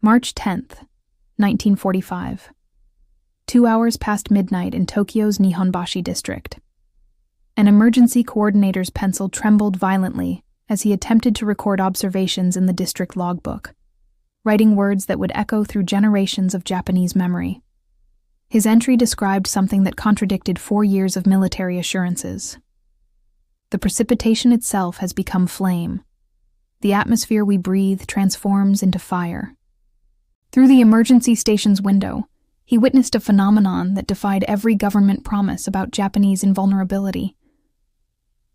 March 10th, 1945. 2 hours past midnight in Tokyo's Nihonbashi district. An emergency coordinator's pencil trembled violently as he attempted to record observations in the district logbook, writing words that would echo through generations of Japanese memory. His entry described something that contradicted 4 years of military assurances. The precipitation itself has become flame. The atmosphere we breathe transforms into fire. Through the emergency station's window, he witnessed a phenomenon that defied every government promise about Japanese invulnerability.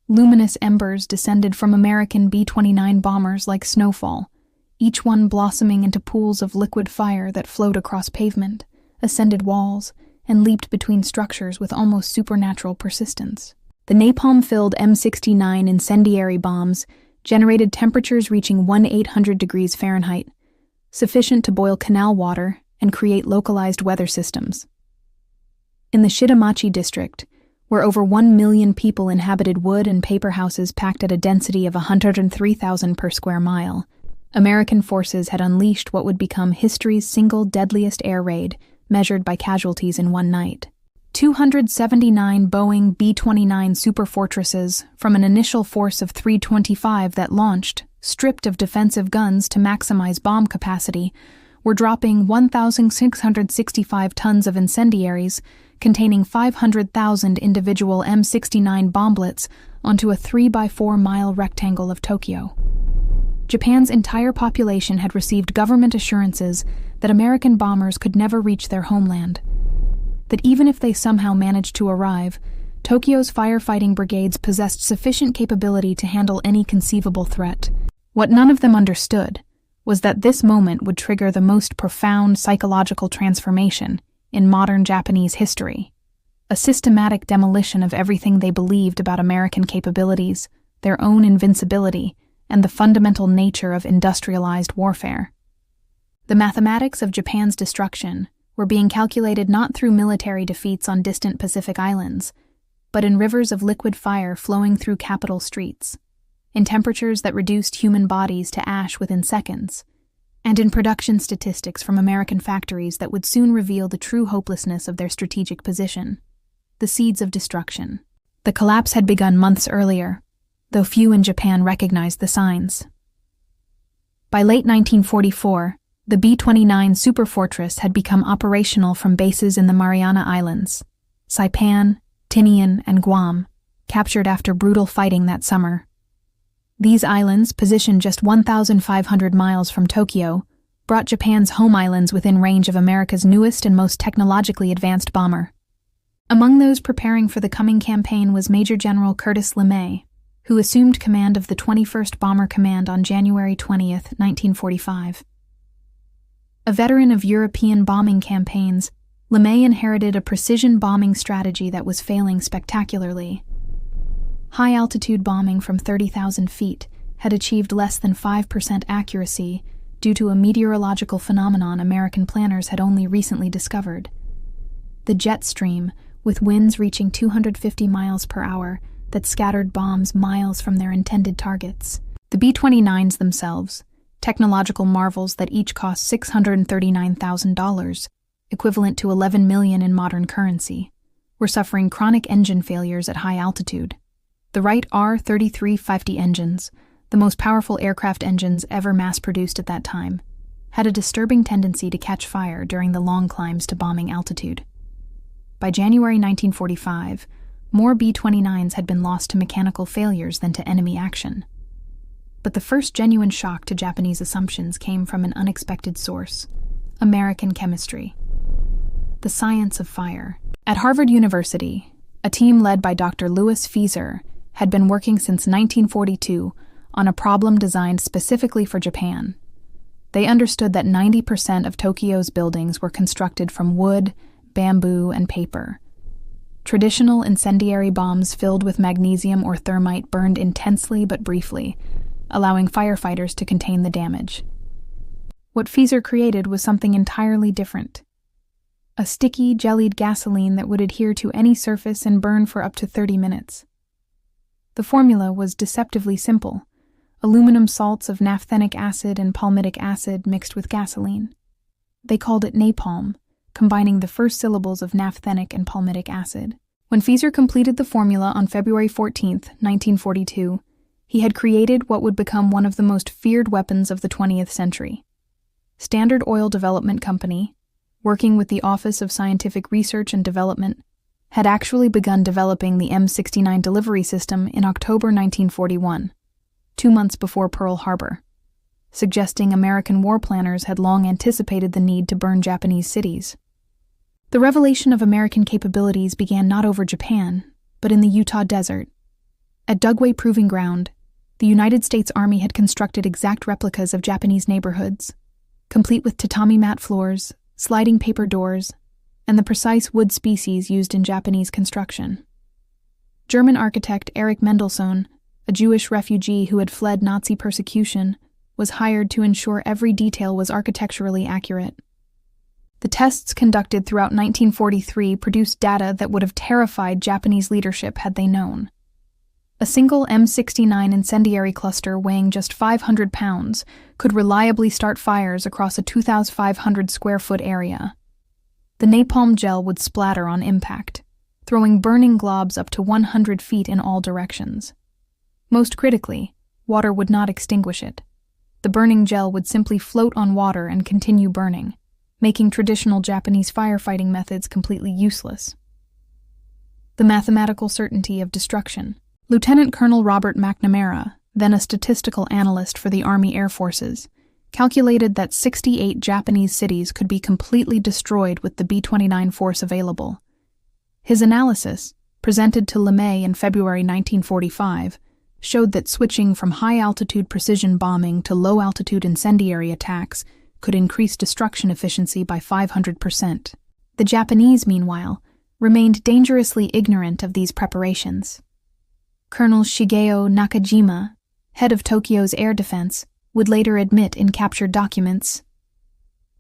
Luminous embers descended from American B-29 bombers like snowfall, each one blossoming into pools of liquid fire that flowed across pavement, ascended walls, and leaped between structures with almost supernatural persistence. The napalm-filled M69 incendiary bombs generated temperatures reaching 1,800 degrees Fahrenheit, sufficient to boil canal water and create localized weather systems. In the Shitamachi district, where over 1 million people inhabited wood and paper houses packed at a density of 103,000 per square mile, American forces had unleashed what would become history's single deadliest air raid, measured by casualties in one night. 279 Boeing B-29 Superfortresses, from an initial force of 325 that launched, stripped of defensive guns to maximize bomb capacity, were dropping 1,665 tons of incendiaries containing 500,000 individual M69 bomblets onto a 3-by-4-mile rectangle of Tokyo. Japan's entire population had received government assurances that American bombers could never reach their homeland, that even if they somehow managed to arrive, Tokyo's firefighting brigades possessed sufficient capability to handle any conceivable threat. What none of them understood was that this moment would trigger the most profound psychological transformation in modern Japanese history, a systematic demolition of everything they believed about American capabilities, their own invincibility, and the fundamental nature of industrialized warfare. The mathematics of Japan's destruction were being calculated not through military defeats on distant Pacific islands, but in rivers of liquid fire flowing through capital streets, in temperatures that reduced human bodies to ash within seconds, and in production statistics from American factories that would soon reveal the true hopelessness of their strategic position. The seeds of destruction. The collapse had begun months earlier, though few in Japan recognized the signs. By late 1944, the B-29 Superfortress had become operational from bases in the Mariana Islands, Saipan, Tinian, and Guam, captured after brutal fighting that summer. These islands, positioned just 1,500 miles from Tokyo, brought Japan's home islands within range of America's newest and most technologically advanced bomber. Among those preparing for the coming campaign was Major General Curtis LeMay, who assumed command of the 21st Bomber Command on January 20th, 1945. A veteran of European bombing campaigns, LeMay inherited a precision bombing strategy that was failing spectacularly. High-altitude bombing from 30,000 feet had achieved less than 5% accuracy due to a meteorological phenomenon American planners had only recently discovered. The jet stream, with winds reaching 250 miles per hour, that scattered bombs miles from their intended targets. The B-29s themselves, technological marvels that each cost $639,000, equivalent to $11 million in modern currency, were suffering chronic engine failures at high altitude. The Wright R-3350 engines, the most powerful aircraft engines ever mass-produced at that time, had a disturbing tendency to catch fire during the long climbs to bombing altitude. By January 1945, more B-29s had been lost to mechanical failures than to enemy action. But the first genuine shock to Japanese assumptions came from an unexpected source: American chemistry. The science of fire. At Harvard University, a team led by Dr. Louis Fieser had been working since 1942 on a problem designed specifically for Japan. They understood that 90% of Tokyo's buildings were constructed from wood, bamboo, and paper. Traditional incendiary bombs filled with magnesium or thermite burned intensely but briefly, allowing firefighters to contain the damage. What Fieser created was something entirely different: a sticky, jellied gasoline that would adhere to any surface and burn for up to 30 minutes. The formula was deceptively simple: aluminum salts of naphthenic acid and palmitic acid mixed with gasoline. They called it napalm, combining the first syllables of naphthenic and palmitic acid. When Fieser completed the formula on February 14, 1942, he had created what would become one of the most feared weapons of the 20th century. Standard Oil Development Company, working with the Office of Scientific Research and Development, had actually begun developing the M69 delivery system in October 1941, 2 months before Pearl Harbor, suggesting American war planners had long anticipated the need to burn Japanese cities. The revelation of American capabilities began not over Japan, but in the Utah desert. At Dugway Proving Ground, the United States Army had constructed exact replicas of Japanese neighborhoods, complete with tatami mat floors, sliding paper doors, and the precise wood species used in Japanese construction. German architect Erich Mendelssohn, a Jewish refugee who had fled Nazi persecution, was hired to ensure every detail was architecturally accurate. The tests conducted throughout 1943 produced data that would have terrified Japanese leadership had they known. A single M69 incendiary cluster weighing just 500 pounds could reliably start fires across a 2,500 square foot area. The napalm gel would splatter on impact, throwing burning globs up to 100 feet in all directions. Most critically, water would not extinguish it. The burning gel would simply float on water and continue burning, making traditional Japanese firefighting methods completely useless. The mathematical certainty of destruction. Lieutenant Colonel Robert McNamara, then a statistical analyst for the Army Air Forces, calculated that 68 Japanese cities could be completely destroyed with the B-29 force available. His analysis, presented to LeMay in February 1945, showed that switching from high-altitude precision bombing to low-altitude incendiary attacks could increase destruction efficiency by 500%. The Japanese, meanwhile, remained dangerously ignorant of these preparations. Colonel Shigeo Nakajima, head of Tokyo's air defense, would later admit in captured documents,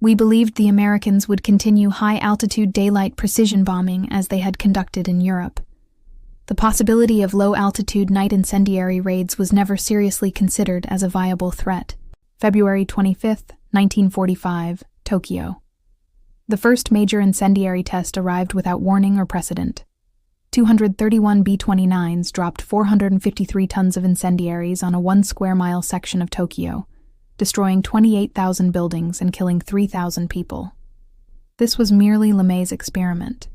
"We believed the Americans would continue high-altitude daylight precision bombing as they had conducted in Europe. The possibility of low-altitude night incendiary raids was never seriously considered as a viable threat." February 25, 1945, Tokyo. The first major incendiary test arrived without warning or precedent. 231 B-29s dropped 453 tons of incendiaries on a 1-square-mile section of Tokyo, destroying 28,000 buildings and killing 3,000 people. This was merely LeMay's experiment,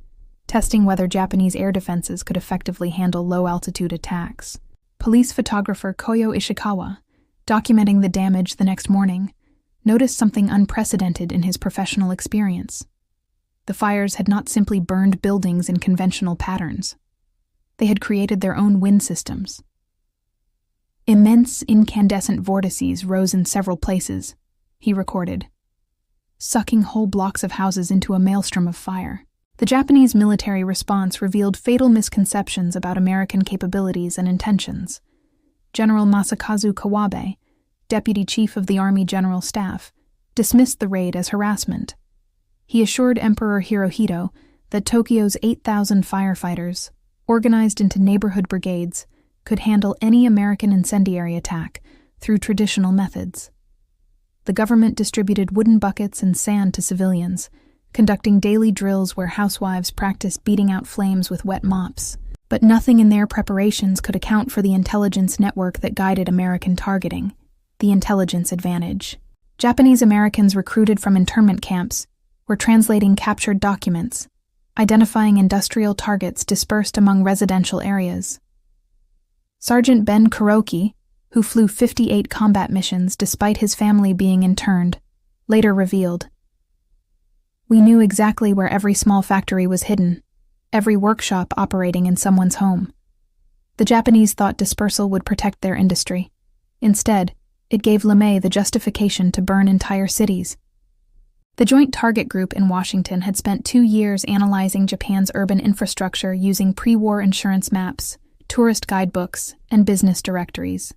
testing whether Japanese air defenses could effectively handle low-altitude attacks. Police photographer Koyo Ishikawa, documenting the damage the next morning, noticed something unprecedented in his professional experience. The fires had not simply burned buildings in conventional patterns. They had created their own wind systems. Immense incandescent vortices rose in several places, he recorded, sucking whole blocks of houses into a maelstrom of fire. The Japanese military response revealed fatal misconceptions about American capabilities and intentions. General Masakazu Kawabe, deputy chief of the Army General Staff, dismissed the raid as harassment. He assured Emperor Hirohito that Tokyo's 8,000 firefighters, organized into neighborhood brigades, could handle any American incendiary attack through traditional methods. The government distributed wooden buckets and sand to civilians, conducting daily drills where housewives practiced beating out flames with wet mops. But nothing in their preparations could account for the intelligence network that guided American targeting, the intelligence advantage. Japanese Americans recruited from internment camps were translating captured documents, identifying industrial targets dispersed among residential areas. Sergeant Ben Kuroki, who flew 58 combat missions despite his family being interned, later revealed, "We knew exactly where every small factory was hidden, every workshop operating in someone's home." The Japanese thought dispersal would protect their industry. Instead, it gave LeMay the justification to burn entire cities. The Joint Target Group in Washington had spent 2 years analyzing Japan's urban infrastructure using pre-war insurance maps, tourist guidebooks, and business directories.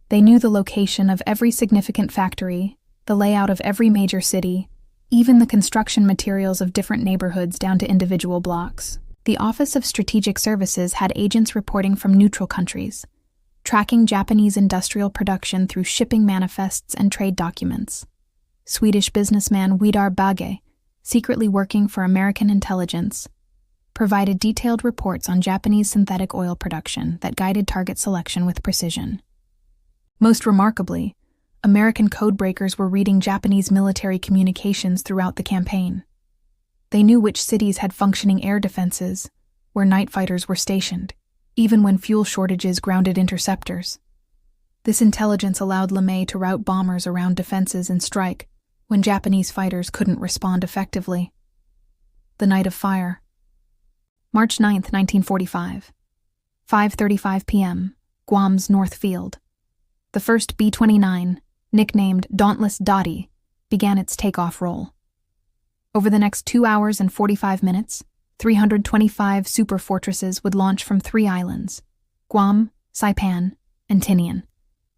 They knew the location of every significant factory, the layout of every major city, even the construction materials of different neighborhoods down to individual blocks. The Office of Strategic Services had agents reporting from neutral countries, tracking Japanese industrial production through shipping manifests and trade documents. Swedish businessman Widar Bage, secretly working for American intelligence, provided detailed reports on Japanese synthetic oil production that guided target selection with precision. Most remarkably, American codebreakers were reading Japanese military communications throughout the campaign. They knew which cities had functioning air defenses, where night fighters were stationed, even when fuel shortages grounded interceptors. This intelligence allowed LeMay to route bombers around defenses and strike when Japanese fighters couldn't respond effectively. The Night of Fire. March 9, 1945. 5:35 p.m., Guam's North Field. The first B-29, nicknamed Dauntless Dottie, began its takeoff roll. Over the next 2 hours and 45 minutes, 325 superfortresses would launch from 3 islands, Guam, Saipan, and Tinian,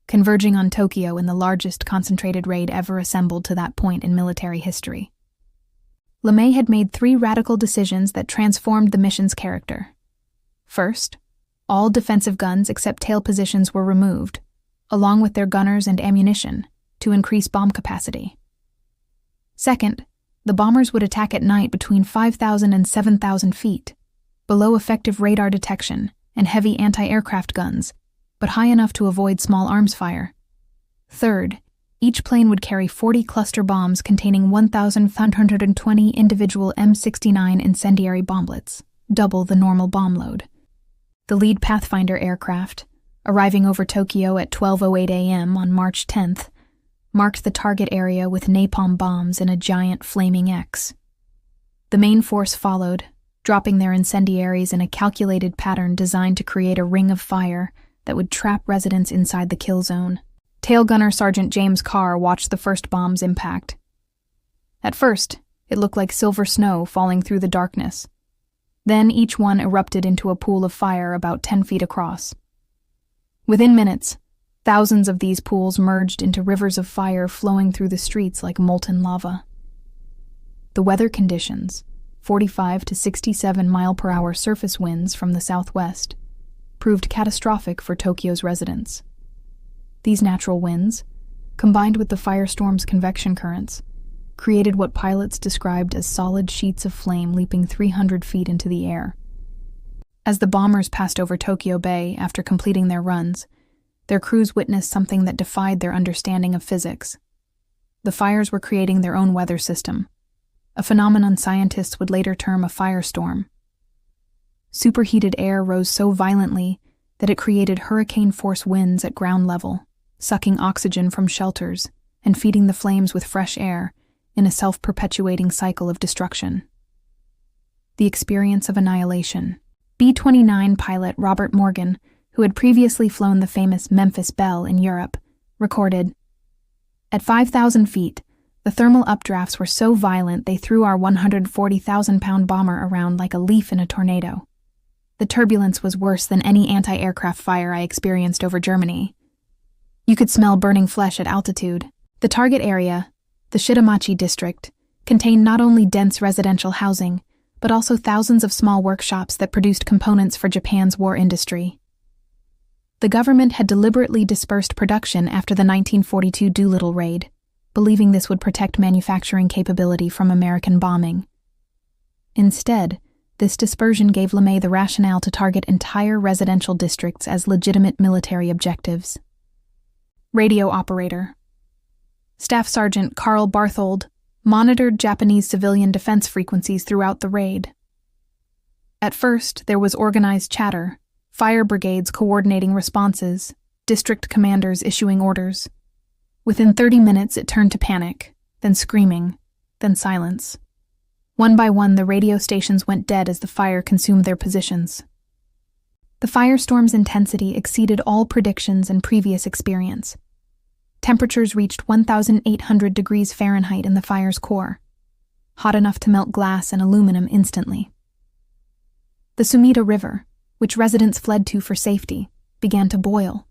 converging on Tokyo in the largest concentrated raid ever assembled to that point in military history. LeMay had made 3 radical decisions that transformed the mission's character. First, all defensive guns except tail positions were removed, along with their gunners and ammunition, to increase bomb capacity. Second, the bombers would attack at night between 5,000 and 7,000 feet, below effective radar detection and heavy anti-aircraft guns, but high enough to avoid small arms fire. Third, each plane would carry 40 cluster bombs containing 1,520 individual M69 incendiary bomblets, double the normal bomb load. The lead Pathfinder aircraft, arriving over Tokyo at 12:08 a.m. on March 10th, marked the target area with napalm bombs in a giant flaming X. The main force followed, dropping their incendiaries in a calculated pattern designed to create a ring of fire that would trap residents inside the kill zone. Tail gunner Sergeant James Carr watched the first bomb's impact. At first, it looked like silver snow falling through the darkness. Then each one erupted into a pool of fire about 10 feet across. Within minutes, thousands of these pools merged into rivers of fire flowing through the streets like molten lava. The weather conditions, 45 to 67 mile-per-hour surface winds from the southwest, proved catastrophic for Tokyo's residents. These natural winds, combined with the firestorm's convection currents, created what pilots described as solid sheets of flame leaping 300 feet into the air. As the bombers passed over Tokyo Bay after completing their runs, their crews witnessed something that defied their understanding of physics. The fires were creating their own weather system, a phenomenon scientists would later term a firestorm. Superheated air rose so violently that it created hurricane-force winds at ground level, sucking oxygen from shelters and feeding the flames with fresh air in a self-perpetuating cycle of destruction. The experience of annihilation. B-29 pilot Robert Morgan, who had previously flown the famous Memphis Belle in Europe, recorded, "At 5,000 feet, the thermal updrafts were so violent they threw our 140,000-pound bomber around like a leaf in a tornado. The turbulence was worse than any anti-aircraft fire I experienced over Germany. You could smell burning flesh at altitude." The target area, the Shitamachi district, contained not only dense residential housing, but also thousands of small workshops that produced components for Japan's war industry. The government had deliberately dispersed production after the 1942 Doolittle raid, believing this would protect manufacturing capability from American bombing. Instead, this dispersion gave LeMay the rationale to target entire residential districts as legitimate military objectives. Radio operator. Staff Sergeant Carl Barthold monitored Japanese civilian defense frequencies throughout the raid. At first, there was organized chatter, fire brigades coordinating responses, district commanders issuing orders. Within 30 minutes, it turned to panic, then screaming, then silence. One by one, the radio stations went dead as the fire consumed their positions. The firestorm's intensity exceeded all predictions and previous experience. Temperatures reached 1,800 degrees Fahrenheit in the fire's core, hot enough to melt glass and aluminum instantly. The Sumida River, which residents fled to for safety, began to boil.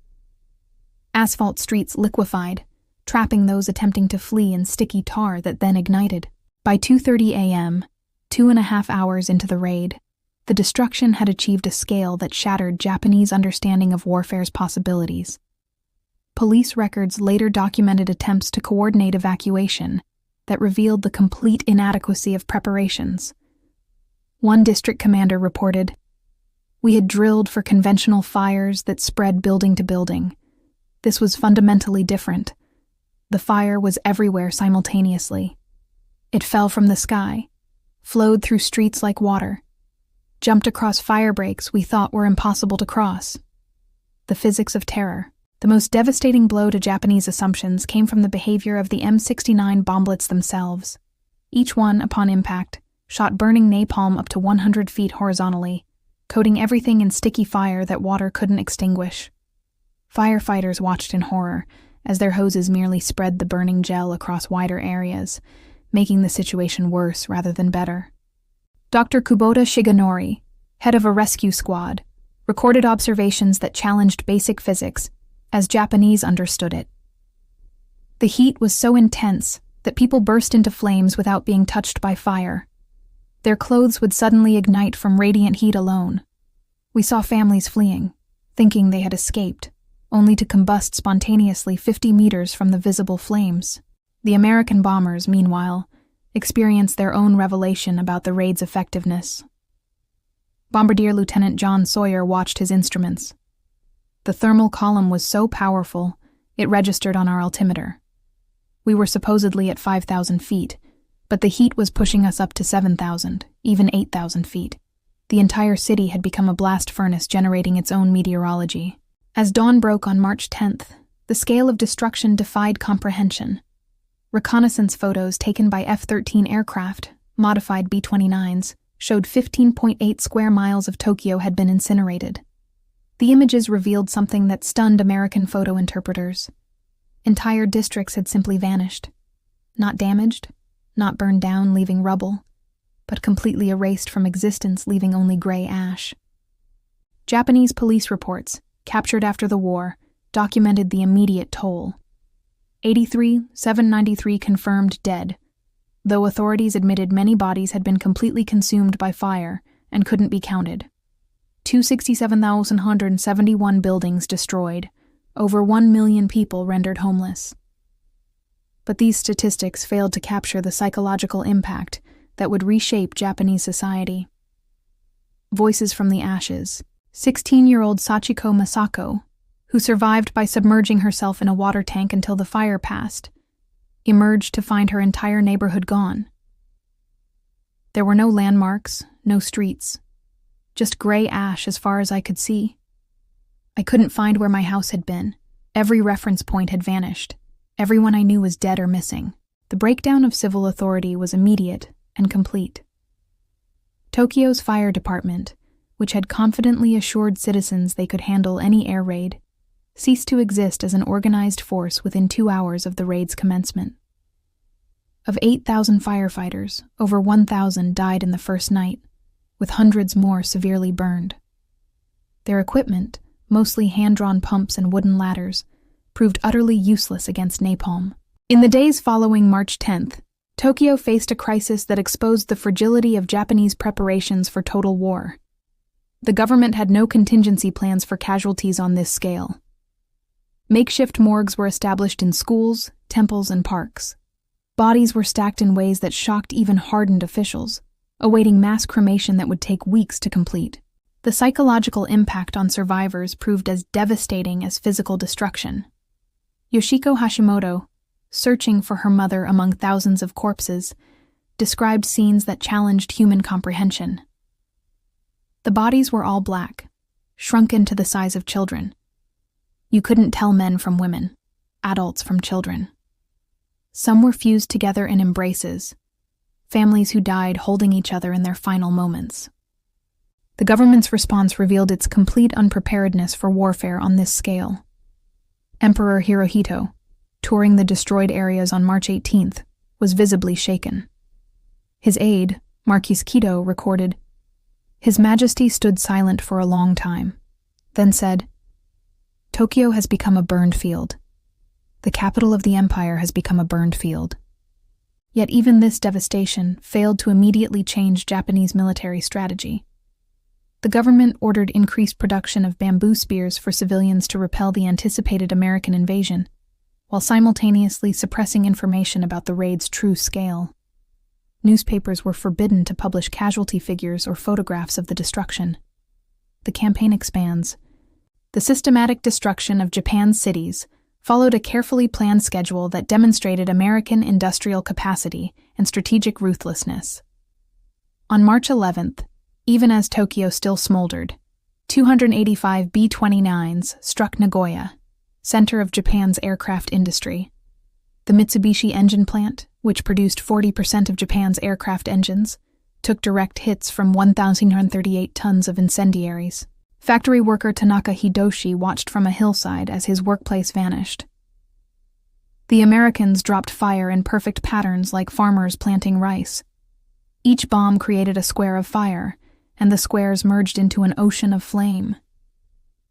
Asphalt streets liquefied, trapping those attempting to flee in sticky tar that then ignited. By 2:30 a.m., 2.5 hours into the raid, the destruction had achieved a scale that shattered Japanese understanding of warfare's possibilities. Police records later documented attempts to coordinate evacuation that revealed the complete inadequacy of preparations. One district commander reported, "We had drilled for conventional fires that spread building to building. This was fundamentally different. The fire was everywhere simultaneously. It fell from the sky, flowed through streets like water, jumped across fire breaks we thought were impossible to cross." The physics of terror. The most devastating blow to Japanese assumptions came from the behavior of the M69 bomblets themselves. Each one, upon impact, shot burning napalm up to 100 feet horizontally, coating everything in sticky fire that water couldn't extinguish. Firefighters watched in horror as their hoses merely spread the burning gel across wider areas, making the situation worse rather than better. Dr. Kubota Shigenori, head of a rescue squad, recorded observations that challenged basic physics as Japanese understood it. The heat was so intense that people burst into flames without being touched by fire. Their clothes would suddenly ignite from radiant heat alone. We saw families fleeing, thinking they had escaped, only to combust spontaneously 50 meters from the visible flames. The American bombers, meanwhile, experienced their own revelation about the raid's effectiveness. Bombardier Lieutenant John Sawyer watched his instruments. The thermal column was so powerful, it registered on our altimeter. We were supposedly at 5,000 feet, but the heat was pushing us up to 7,000, even 8,000 feet. The entire city had become a blast furnace generating its own meteorology. As dawn broke on March 10th, the scale of destruction defied comprehension. Reconnaissance photos taken by F-13 aircraft, modified B-29s, showed 15.8 square miles of Tokyo had been incinerated. The images revealed something that stunned American photo interpreters. Entire districts had simply vanished. Not damaged, not burned down, leaving rubble, but completely erased from existence, leaving only gray ash. Japanese police reports, captured after the war, documented the immediate toll. 793 confirmed dead, though authorities admitted many bodies had been completely consumed by fire and couldn't be counted. 267,171 buildings destroyed, over 1 million people rendered homeless. But these statistics failed to capture the psychological impact that would reshape Japanese society. Voices from the ashes. 16-year-old Sachiko Masako, who survived by submerging herself in a water tank until the fire passed, emerged to find her entire neighborhood gone. There were no landmarks, no streets, just gray ash as far as I could see. I couldn't find where my house had been. Every reference point had vanished. Everyone I knew was dead or missing. The breakdown of civil authority was immediate and complete. Tokyo's fire department, which had confidently assured citizens they could handle any air raid, ceased to exist as an organized force within 2 hours of the raid's commencement. Of 8,000 firefighters, over 1,000 died in the first night, with hundreds more severely burned. Their equipment, mostly hand-drawn pumps and wooden ladders, proved utterly useless against napalm. In the days following March 10th, Tokyo faced a crisis that exposed the fragility of Japanese preparations for total war. The government had no contingency plans for casualties on this scale. Makeshift morgues were established in schools, temples, and parks. Bodies were stacked in ways that shocked even hardened officials, awaiting mass cremation that would take weeks to complete. The psychological impact on survivors proved as devastating as physical destruction. Yoshiko Hashimoto, searching for her mother among thousands of corpses, described scenes that challenged human comprehension. The bodies were all black, shrunken to the size of children. You couldn't tell men from women, adults from children. Some were fused together in embraces, families who died holding each other in their final moments. The government's response revealed its complete unpreparedness for warfare on this scale. Emperor Hirohito, touring the destroyed areas on March 18th, was visibly shaken. His aide, Marquis Kido, recorded, "His Majesty stood silent for a long time, then said, 'Tokyo has become a burned field. The capital of the empire has become a burned field.'" Yet even this devastation failed to immediately change Japanese military strategy. The government ordered increased production of bamboo spears for civilians to repel the anticipated American invasion, while simultaneously suppressing information about the raid's true scale. Newspapers were forbidden to publish casualty figures or photographs of the destruction. The campaign expands. The systematic destruction of Japan's cities followed a carefully planned schedule that demonstrated American industrial capacity and strategic ruthlessness. On March 11th, even as Tokyo still smoldered, 285 B-29s struck Nagoya, center of Japan's aircraft industry. The Mitsubishi engine plant, which produced 40% of Japan's aircraft engines, took direct hits from 1,138 tons of incendiaries. Factory worker Tanaka Hidoshi watched from a hillside as his workplace vanished. The Americans dropped fire in perfect patterns like farmers planting rice. Each bomb created a square of fire, and the squares merged into an ocean of flame.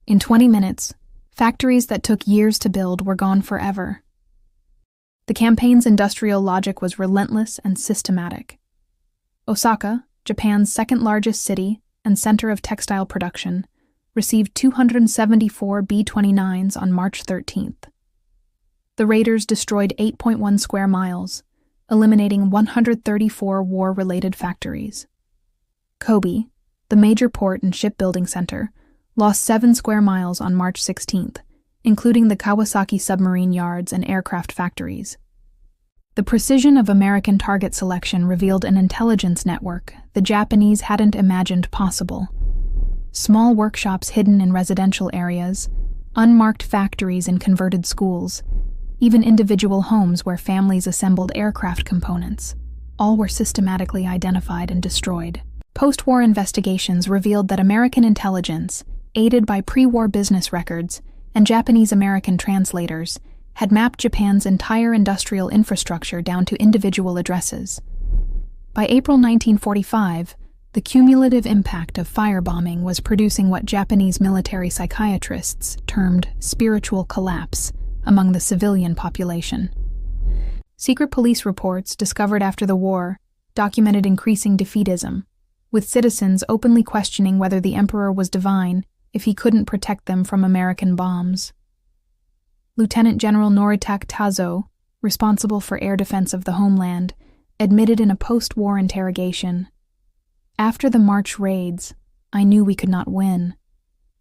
In 20 minutes, factories that took years to build were gone forever. The campaign's industrial logic was relentless and systematic. Osaka, Japan's second-largest city and center of textile production, received 274 B-29s on March 13th. The raiders destroyed 8.1 square miles, eliminating 134 war-related factories. Kobe, the major port and shipbuilding center, lost 7 square miles on March 16th, including the Kawasaki submarine yards and aircraft factories. The precision of American target selection revealed an intelligence network the Japanese hadn't imagined possible. Small workshops hidden in residential areas, unmarked factories in converted schools, even individual homes where families assembled aircraft components, all were systematically identified and destroyed. Post-war investigations revealed that American intelligence, aided by pre-war business records and Japanese-American translators, had mapped Japan's entire industrial infrastructure down to individual addresses. By April 1945, the cumulative impact of firebombing was producing what Japanese military psychiatrists termed spiritual collapse among the civilian population. Secret police reports discovered after the war documented increasing defeatism, with citizens openly questioning whether the emperor was divine if he couldn't protect them from American bombs. Lieutenant General Noritake Tazo, responsible for air defense of the homeland, admitted in a post-war interrogation, "After the March raids, I knew we could not win.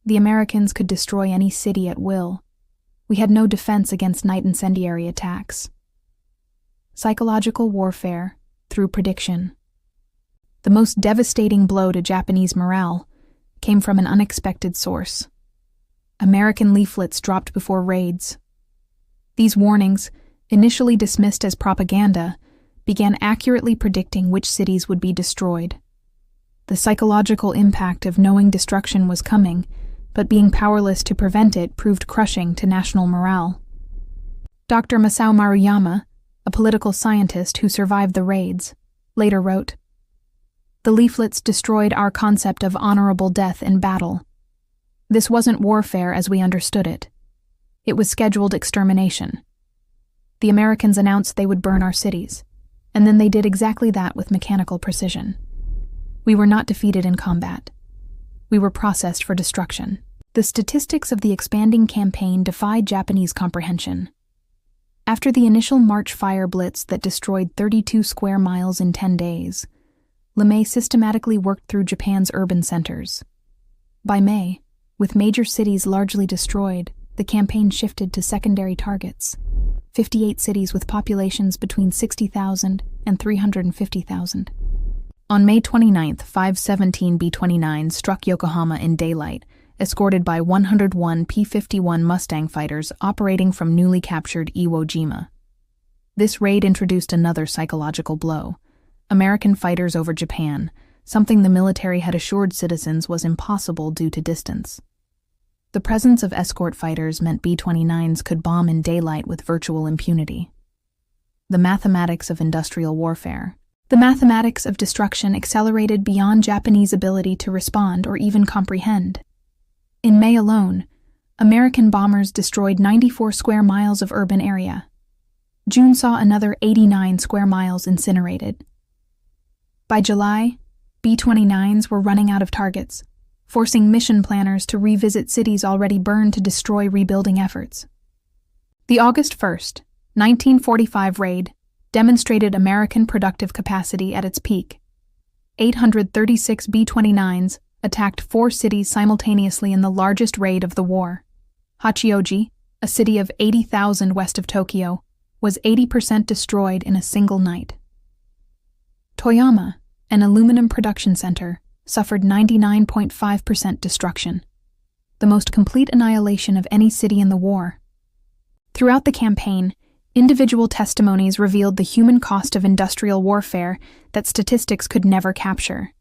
The Americans could destroy any city at will. We had no defense against night incendiary attacks." Psychological warfare through prediction. The most devastating blow to Japanese morale came from an unexpected source. American leaflets dropped before raids. These warnings, initially dismissed as propaganda, began accurately predicting which cities would be destroyed. The psychological impact of knowing destruction was coming, but being powerless to prevent it proved crushing to national morale. Dr. Masao Maruyama, a political scientist who survived the raids, later wrote, "The leaflets destroyed our concept of honorable death in battle. This wasn't warfare as we understood it. It was scheduled extermination. The Americans announced they would burn our cities, and then they did exactly that with mechanical precision. We were not defeated in combat. We were processed for destruction." The statistics of the expanding campaign defied Japanese comprehension. After the initial March fire blitz that destroyed 32 square miles in 10 days, LeMay systematically worked through Japan's urban centers. By May, with major cities largely destroyed, the campaign shifted to secondary targets, 58 cities with populations between 60,000 and 350,000. On May 29th, 517 B-29s struck Yokohama in daylight, escorted by 101 P-51 Mustang fighters operating from newly captured Iwo Jima. This raid introduced another psychological blow: American fighters over Japan, something the military had assured citizens was impossible due to distance. The presence of escort fighters meant B-29s could bomb in daylight with virtual impunity. The mathematics of industrial warfare. The mathematics of destruction accelerated beyond Japanese ability to respond or even comprehend. In May alone, American bombers destroyed 94 square miles of urban area. June saw another 89 square miles incinerated. By July, B-29s were running out of targets, forcing mission planners to revisit cities already burned to destroy rebuilding efforts. The August 1st, 1945 raid demonstrated American productive capacity at its peak. 836 B-29s attacked 4 cities simultaneously in the largest raid of the war. Hachioji, a city of 80,000 west of Tokyo, was 80% destroyed in a single night. Toyama, an aluminum production center, suffered 99.5% destruction, the most complete annihilation of any city in the war. Throughout the campaign, individual testimonies revealed the human cost of industrial warfare that statistics could never capture.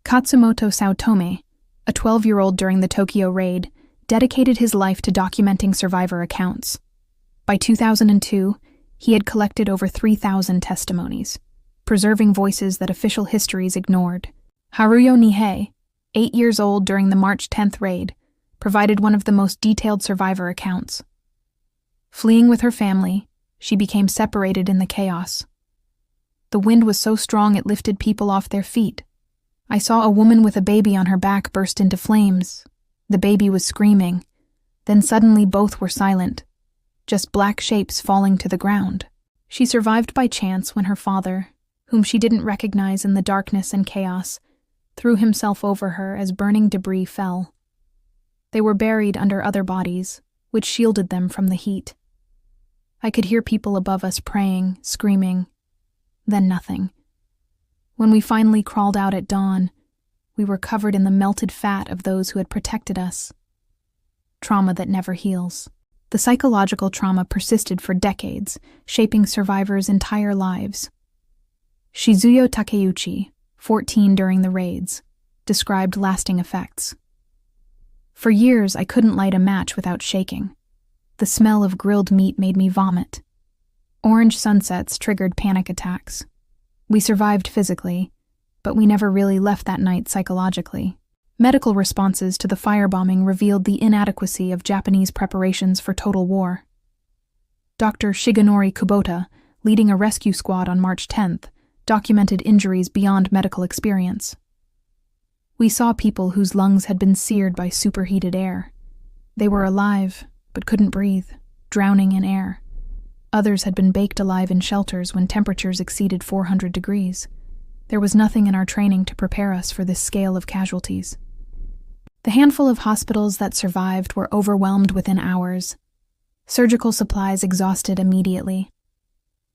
Katsumoto Saotome, a 12-year-old during the Tokyo raid, dedicated his life to documenting survivor accounts. By 2002, he had collected over 3,000 testimonies, preserving voices that official histories ignored. Haruyo Nihei, 8 years old during the March 10th raid, provided one of the most detailed survivor accounts. Fleeing with her family, she became separated in the chaos. The wind was so strong it lifted people off their feet. I saw a woman with a baby on her back burst into flames. The baby was screaming. Then suddenly both were silent, just black shapes falling to the ground. She survived by chance when her father, whom she didn't recognize in the darkness and chaos, threw himself over her as burning debris fell. They were buried under other bodies, which shielded them from the heat. I could hear people above us praying, screaming, then nothing. When we finally crawled out at dawn, we were covered in the melted fat of those who had protected us. Trauma that never heals. The psychological trauma persisted for decades, shaping survivors' entire lives. Shizuyo Takeuchi, 14 during the raids, described lasting effects. For years, I couldn't light a match without shaking. The smell of grilled meat made me vomit. Orange sunsets triggered panic attacks. We survived physically, but we never really left that night psychologically. Medical responses to the firebombing revealed the inadequacy of Japanese preparations for total war. Dr. Shigenori Kubota, leading a rescue squad on March 10th, documented injuries beyond medical experience. We saw people whose lungs had been seared by superheated air. They were alive, but couldn't breathe, drowning in air. Others had been baked alive in shelters when temperatures exceeded 400 degrees. There was nothing in our training to prepare us for this scale of casualties. The handful of hospitals that survived were overwhelmed within hours. Surgical supplies exhausted immediately.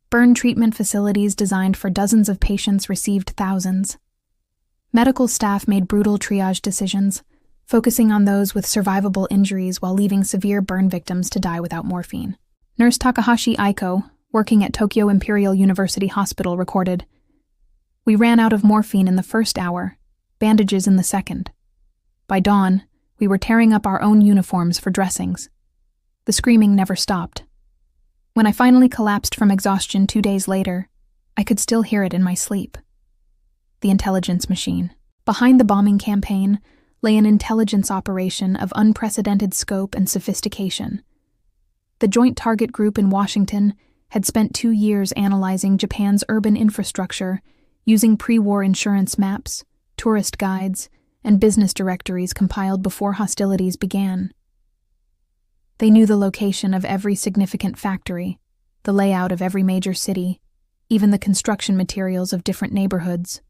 Burn treatment facilities designed for dozens of patients received thousands. Medical staff made brutal triage decisions, focusing on those with survivable injuries while leaving severe burn victims to die without morphine. Nurse Takahashi Aiko, working at Tokyo Imperial University Hospital, recorded, "We ran out of morphine in the first hour, bandages in the second. By dawn, we were tearing up our own uniforms for dressings. The screaming never stopped. When I finally collapsed from exhaustion 2 days later, I could still hear it in my sleep." The intelligence machine. Behind the bombing campaign lay an intelligence operation of unprecedented scope and sophistication. The Joint Target Group in Washington had spent 2 years analyzing Japan's urban infrastructure using pre-war insurance maps, tourist guides, and business directories compiled before hostilities began. They knew the location of every significant factory, the layout of every major city, even the construction materials of different neighborhoods.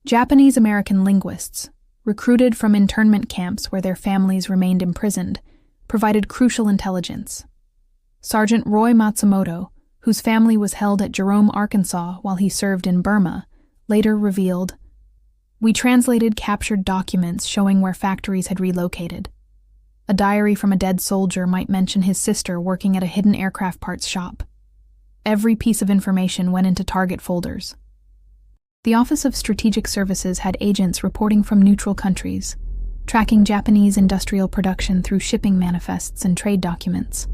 Japanese-American linguists, recruited from internment camps where their families remained imprisoned, provided crucial intelligence. Sergeant Roy Matsumoto, whose family was held at Jerome, Arkansas while he served in Burma, later revealed, "We translated captured documents showing where factories had relocated. A diary from a dead soldier might mention his sister working at a hidden aircraft parts shop. Every piece of information went into target folders." The Office of Strategic Services had agents reporting from neutral countries, tracking Japanese industrial production through shipping manifests and trade documents.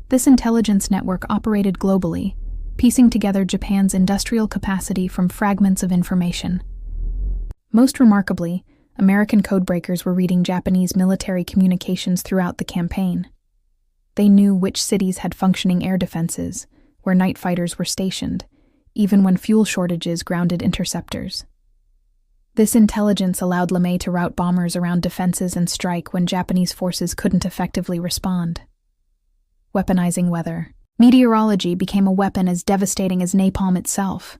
This intelligence network operated globally, piecing together Japan's industrial capacity from fragments of information. Most remarkably, American codebreakers were reading Japanese military communications throughout the campaign. They knew which cities had functioning air defenses, where night fighters were stationed, even when fuel shortages grounded interceptors. This intelligence allowed LeMay to route bombers around defenses and strike when Japanese forces couldn't effectively respond. Weaponizing weather. Meteorology became a weapon as devastating as napalm itself.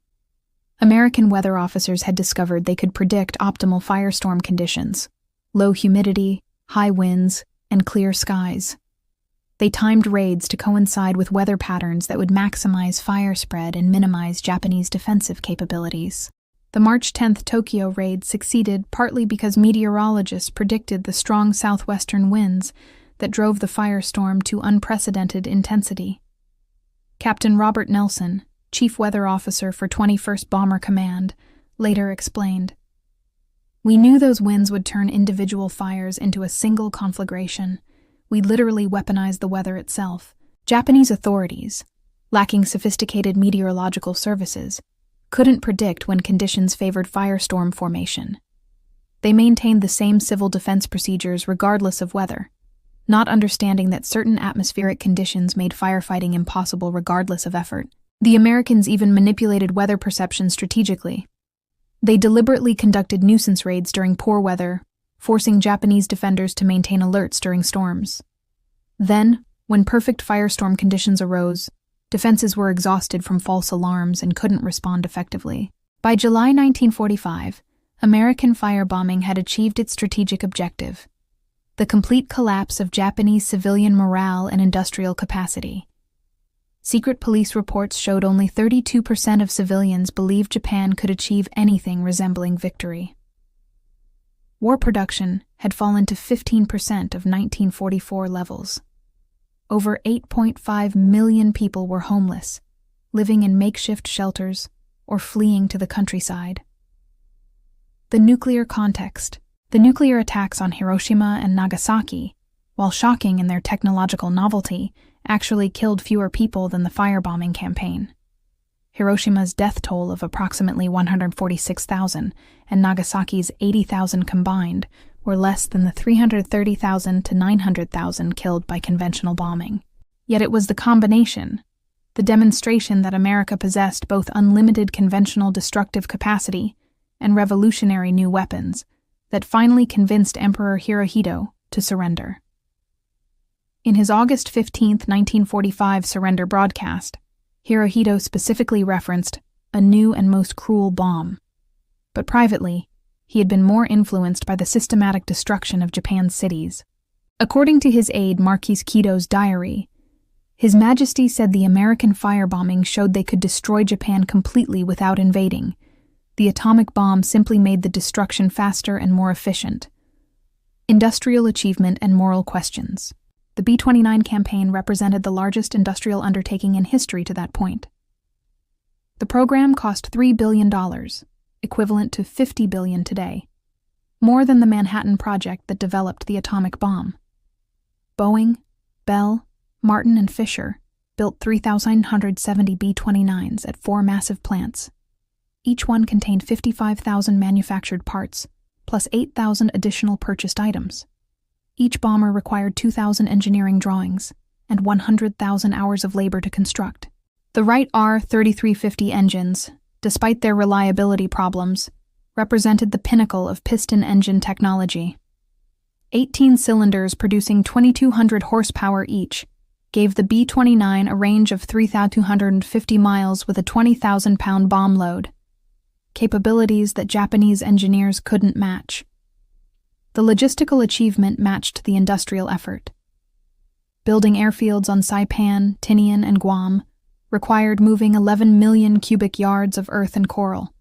American weather officers had discovered they could predict optimal firestorm conditions: low humidity, high winds, and clear skies. They timed raids to coincide with weather patterns that would maximize fire spread and minimize Japanese defensive capabilities. The March 10th Tokyo raid succeeded partly because meteorologists predicted the strong southwestern winds that drove the firestorm to unprecedented intensity. Captain Robert Nelson, chief weather officer for 21st Bomber Command, later explained, "We knew those winds would turn individual fires into a single conflagration. We literally weaponized the weather itself." Japanese authorities, lacking sophisticated meteorological services, couldn't predict when conditions favored firestorm formation. They maintained the same civil defense procedures regardless of weather, not understanding that certain atmospheric conditions made firefighting impossible regardless of effort. The Americans even manipulated weather perception strategically. They deliberately conducted nuisance raids during poor weather, forcing Japanese defenders to maintain alerts during storms. Then, when perfect firestorm conditions arose, defenses were exhausted from false alarms and couldn't respond effectively. By July 1945, American firebombing had achieved its strategic objective: the complete collapse of Japanese civilian morale and industrial capacity. Secret police reports showed only 32% of civilians believed Japan could achieve anything resembling victory. War production had fallen to 15% of 1944 levels. Over 8.5 million people were homeless, living in makeshift shelters or fleeing to the countryside. The nuclear context. The nuclear attacks on Hiroshima and Nagasaki, while shocking in their technological novelty, actually killed fewer people than the firebombing campaign. Hiroshima's death toll of approximately 146,000 and Nagasaki's 80,000 combined were less than the 330,000 to 900,000 killed by conventional bombing. Yet it was the combination, the demonstration that America possessed both unlimited conventional destructive capacity and revolutionary new weapons, that finally convinced Emperor Hirohito to surrender. In his August 15, 1945 surrender broadcast, Hirohito specifically referenced a new and most cruel bomb. But privately, he had been more influenced by the systematic destruction of Japan's cities. According to his aide Marquis Kido's diary, His Majesty said the American firebombing showed they could destroy Japan completely without invading. The atomic bomb simply made the destruction faster and more efficient. Industrial achievement and moral questions. The B-29 campaign represented the largest industrial undertaking in history to that point. The program cost $3 billion, equivalent to $50 billion today, more than the Manhattan Project that developed the atomic bomb. Boeing, Bell, Martin, and Fisher built 3,970 B-29s at 4 massive plants. Each one contained 55,000 manufactured parts, plus 8,000 additional purchased items. Each bomber required 2,000 engineering drawings and 100,000 hours of labor to construct. The Wright R-3350 engines, despite their reliability problems, represented the pinnacle of piston engine technology. 18 cylinders producing 2,200 horsepower each gave the B-29 a range of 3,250 miles with a 20,000-pound bomb load, capabilities that Japanese engineers couldn't match. The logistical achievement matched the industrial effort. Building airfields on Saipan, Tinian, and Guam required moving 11 million cubic yards of earth and coral.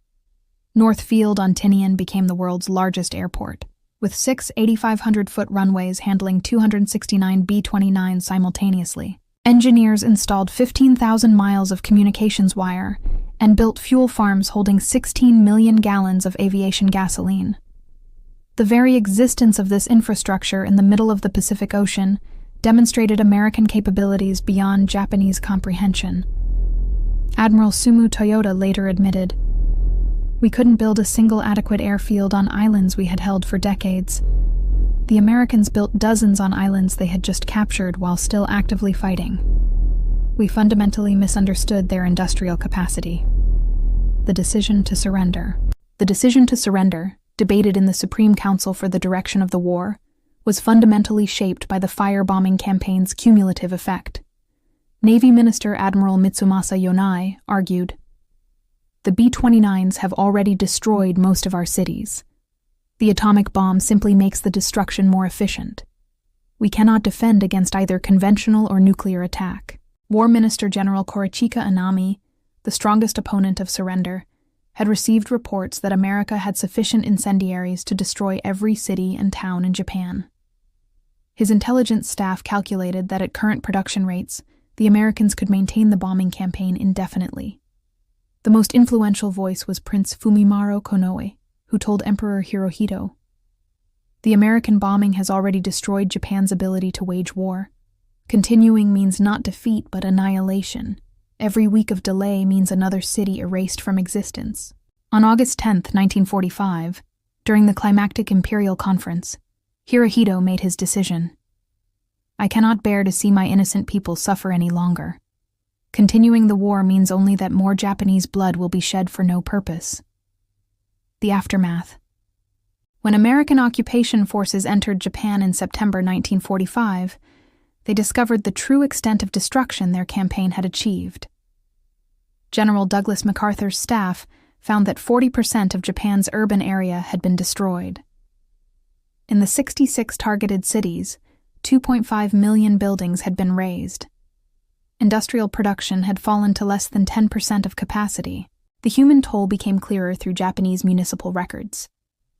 North Field on Tinian became the world's largest airport, with 6 8,500-foot runways handling 269 B-29s simultaneously. Engineers installed 15,000 miles of communications wire and built fuel farms holding 16 million gallons of aviation gasoline. The very existence of this infrastructure in the middle of the Pacific Ocean demonstrated American capabilities beyond Japanese comprehension. Admiral Sumu Toyota later admitted, "We couldn't build a single adequate airfield on islands we had held for decades. The Americans built dozens on islands they had just captured while still actively fighting. We fundamentally misunderstood their industrial capacity." The decision to surrender. The decision to surrender, debated in the Supreme Council for the Direction of the War, was fundamentally shaped by the firebombing campaign's cumulative effect. Navy Minister Admiral Mitsumasa Yonai argued, "The B-29s have already destroyed most of our cities. The atomic bomb simply makes the destruction more efficient. We cannot defend against either conventional or nuclear attack." War Minister General Korochika Anami, the strongest opponent of surrender, had received reports that America had sufficient incendiaries to destroy every city and town in Japan. His intelligence staff calculated that at current production rates, the Americans could maintain the bombing campaign indefinitely. The most influential voice was Prince Fumimaro Konoe, who told Emperor Hirohito, "The American bombing has already destroyed Japan's ability to wage war. Continuing means not defeat but annihilation. Every week of delay means another city erased from existence." On August 10, 1945, during the climactic Imperial Conference, Hirohito made his decision. "I cannot bear to see my innocent people suffer any longer. Continuing the war means only that more Japanese blood will be shed for no purpose." The aftermath. When American occupation forces entered Japan in September 1945, they discovered the true extent of destruction their campaign had achieved. General Douglas MacArthur's staff found that 40% of Japan's urban area had been destroyed. In the 66 targeted cities, 2.5 million buildings had been razed. Industrial production had fallen to less than 10% of capacity. The human toll became clearer through Japanese municipal records.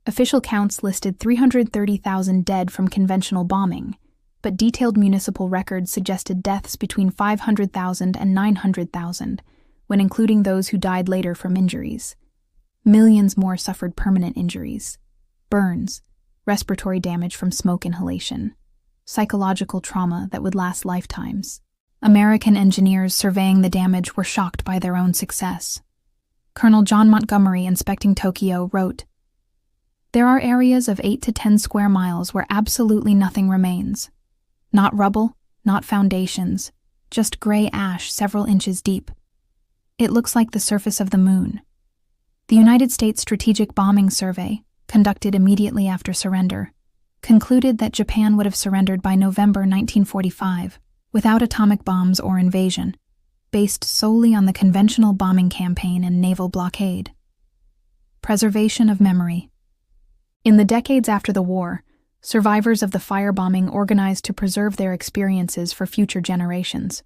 Official counts listed 330,000 dead from conventional bombing, but detailed municipal records suggested deaths between 500,000 and 900,000, when including those who died later from injuries. Millions more suffered permanent injuries, burns, respiratory damage from smoke inhalation, psychological trauma that would last lifetimes. American engineers surveying the damage were shocked by their own success. Colonel John Montgomery, inspecting Tokyo, wrote, "There are areas of 8 to 10 square miles where absolutely nothing remains. Not rubble, not foundations, just gray ash several inches deep. It looks like the surface of the moon." The United States Strategic Bombing Survey, conducted immediately after surrender, concluded that Japan would have surrendered by November 1945 without atomic bombs or invasion, based solely on the conventional bombing campaign and naval blockade. Preservation of memory. In the decades after the war, survivors of the firebombing organized to preserve their experiences for future generations.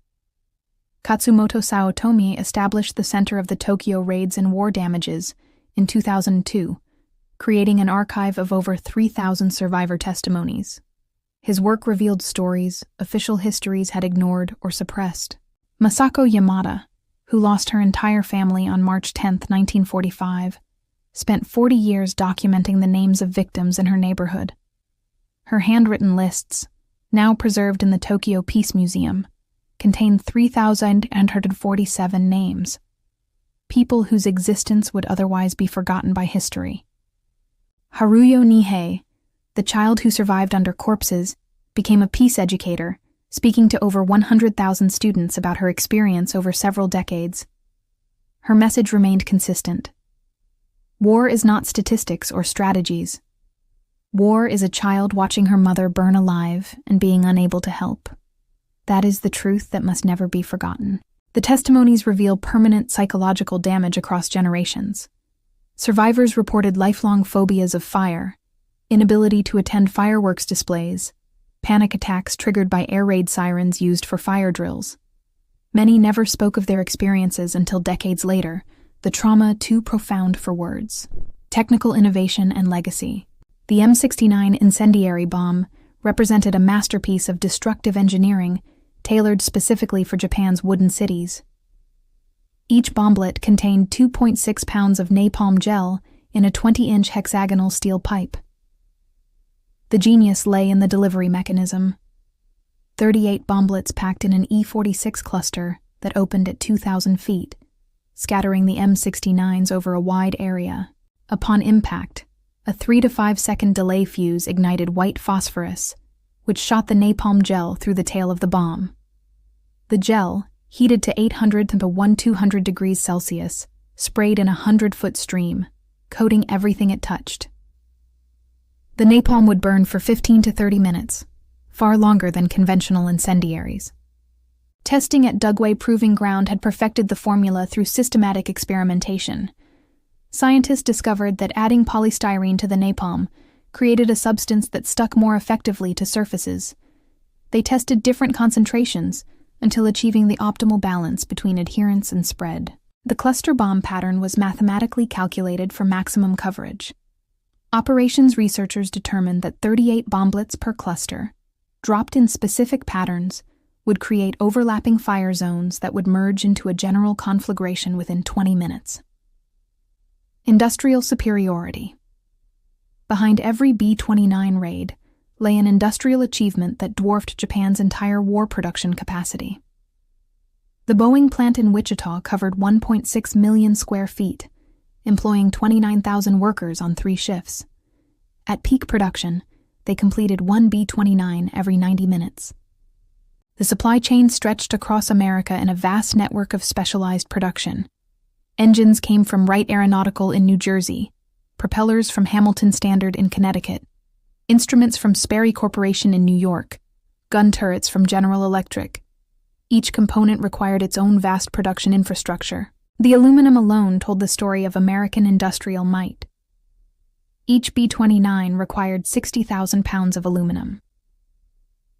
Katsumoto Saotomi established the Center of the Tokyo Raids and War Damages in 2002, creating an archive of over 3,000 survivor testimonies. His work revealed stories official histories had ignored or suppressed. Masako Yamada, who lost her entire family on March 10, 1945, spent 40 years documenting the names of victims in her neighborhood. Her handwritten lists, now preserved in the Tokyo Peace Museum, contain 3,847 names, people whose existence would otherwise be forgotten by history. Haruyo Nihei, the child who survived under corpses, became a peace educator, speaking to over 100,000 students about her experience over several decades. Her message remained consistent. War is not statistics or strategies. War is a child watching her mother burn alive and being unable to help. That is the truth that must never be forgotten. The testimonies reveal permanent psychological damage across generations. Survivors reported lifelong phobias of fire, inability to attend fireworks displays, panic attacks triggered by air raid sirens used for fire drills. Many never spoke of their experiences until decades later, the trauma too profound for words. Technical innovation and legacy. The M69 incendiary bomb represented a masterpiece of destructive engineering tailored specifically for Japan's wooden cities. Each bomblet contained 2.6 pounds of napalm gel in a 20-inch hexagonal steel pipe. The genius lay in the delivery mechanism. 38 bomblets packed in an E-46 cluster that opened at 2,000 feet, scattering the M69s over a wide area. Upon impact, a 3 to 5 second delay fuse ignited white phosphorus, which shot the napalm gel through the tail of the bomb. The gel, heated to 800 to 1200 degrees Celsius, sprayed in a 100-foot stream, coating everything it touched. The napalm would burn for 15 to 30 minutes, far longer than conventional incendiaries. Testing at Dugway Proving Ground had perfected the formula through systematic experimentation. Scientists discovered that adding polystyrene to the napalm created a substance that stuck more effectively to surfaces. They tested different concentrations until achieving the optimal balance between adherence and spread. The cluster bomb pattern was mathematically calculated for maximum coverage. Operations researchers determined that 38 bomblets per cluster, dropped in specific patterns, would create overlapping fire zones that would merge into a general conflagration within 20 minutes. Industrial superiority. Behind every B-29 raid lay an industrial achievement that dwarfed Japan's entire war production capacity. The Boeing plant in Wichita covered 1.6 million square feet, employing 29,000 workers on 3 shifts. At peak production, they completed 1 B-29 every 90 minutes. The supply chain stretched across America in a vast network of specialized production. Engines came from Wright Aeronautical in New Jersey, propellers from Hamilton Standard in Connecticut, instruments from Sperry Corporation in New York, gun turrets from General Electric. Each component required its own vast production infrastructure. The aluminum alone told the story of American industrial might. Each B-29 required 60,000 pounds of aluminum.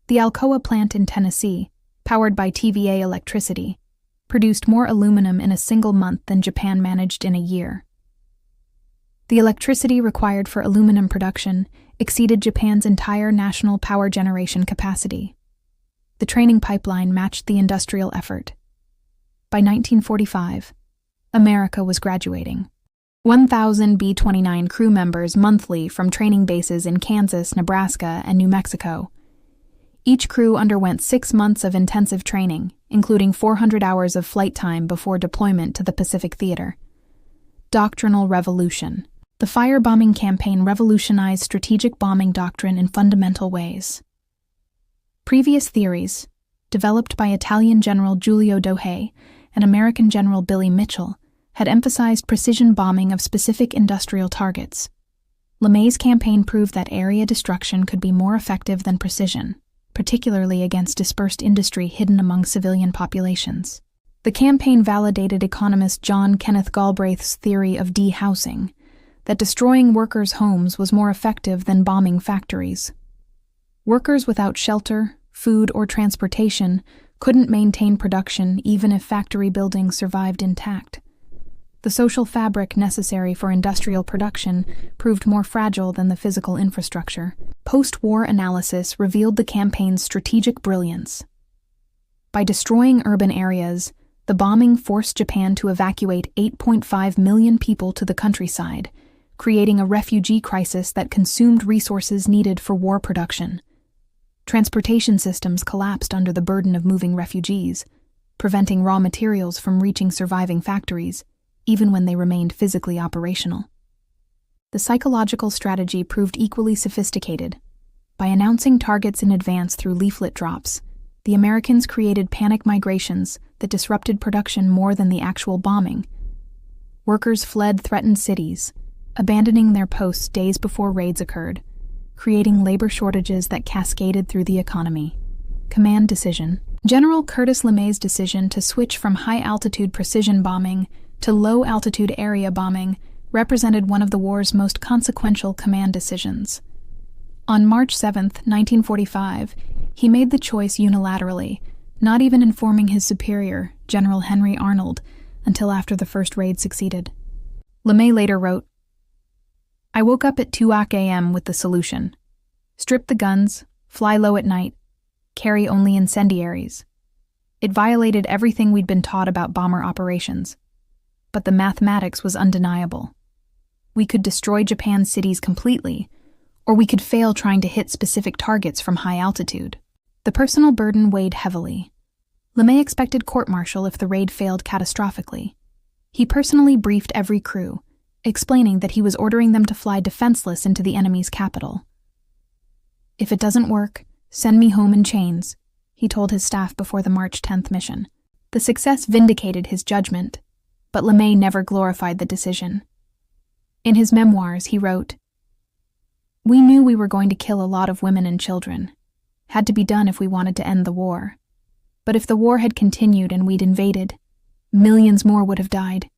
The Alcoa plant in Tennessee, powered by TVA electricity, produced more aluminum in a single month than Japan managed in a year. The electricity required for aluminum production exceeded Japan's entire national power generation capacity. The training pipeline matched the industrial effort. By 1945, America was graduating. 1,000 B-29 crew members monthly from training bases in Kansas, Nebraska, and New Mexico. Each crew underwent 6 months of intensive training, including 400 hours of flight time before deployment to the Pacific Theater. Doctrinal revolution. The firebombing campaign revolutionized strategic bombing doctrine in fundamental ways. Previous theories, developed by Italian General Giulio Douhet and American General Billy Mitchell, had emphasized precision bombing of specific industrial targets. LeMay's campaign proved that area destruction could be more effective than precision, particularly against dispersed industry hidden among civilian populations. The campaign validated economist John Kenneth Galbraith's theory of dehousing, that destroying workers' homes was more effective than bombing factories. Workers without shelter, food, or transportation couldn't maintain production even if factory buildings survived intact. The social fabric necessary for industrial production proved more fragile than the physical infrastructure. Post-war analysis revealed the campaign's strategic brilliance. By destroying urban areas, the bombing forced Japan to evacuate 8.5 million people to the countryside, creating a refugee crisis that consumed resources needed for war production. Transportation systems collapsed under the burden of moving refugees, preventing raw materials from reaching surviving factories, even when they remained physically operational. The psychological strategy proved equally sophisticated. By announcing targets in advance through leaflet drops, the Americans created panic migrations that disrupted production more than the actual bombing. Workers fled threatened cities, abandoning their posts days before raids occurred, creating labor shortages that cascaded through the economy. Command decision. General Curtis LeMay's decision to switch from high-altitude precision bombing to low-altitude area bombing represented one of the war's most consequential command decisions. On March 7, 1945, he made the choice unilaterally, not even informing his superior, General Henry Arnold, until after the first raid succeeded. LeMay later wrote, "I woke up at 2 a.m. with the solution. Strip the guns, fly low at night, carry only incendiaries. It violated everything we'd been taught about bomber operations. But the mathematics was undeniable. We could destroy Japan's cities completely, or we could fail trying to hit specific targets from high altitude." The personal burden weighed heavily. LeMay expected court-martial if the raid failed catastrophically. He personally briefed every crew, explaining that he was ordering them to fly defenseless into the enemy's capital. "If it doesn't work, send me home in chains," he told his staff before the March 10th mission. The success vindicated his judgment, but LeMay never glorified the decision. In his memoirs, he wrote, "We knew we were going to kill a lot of women and children. Had to be done if we wanted to end the war. But if the war had continued and we'd invaded, millions more would have died.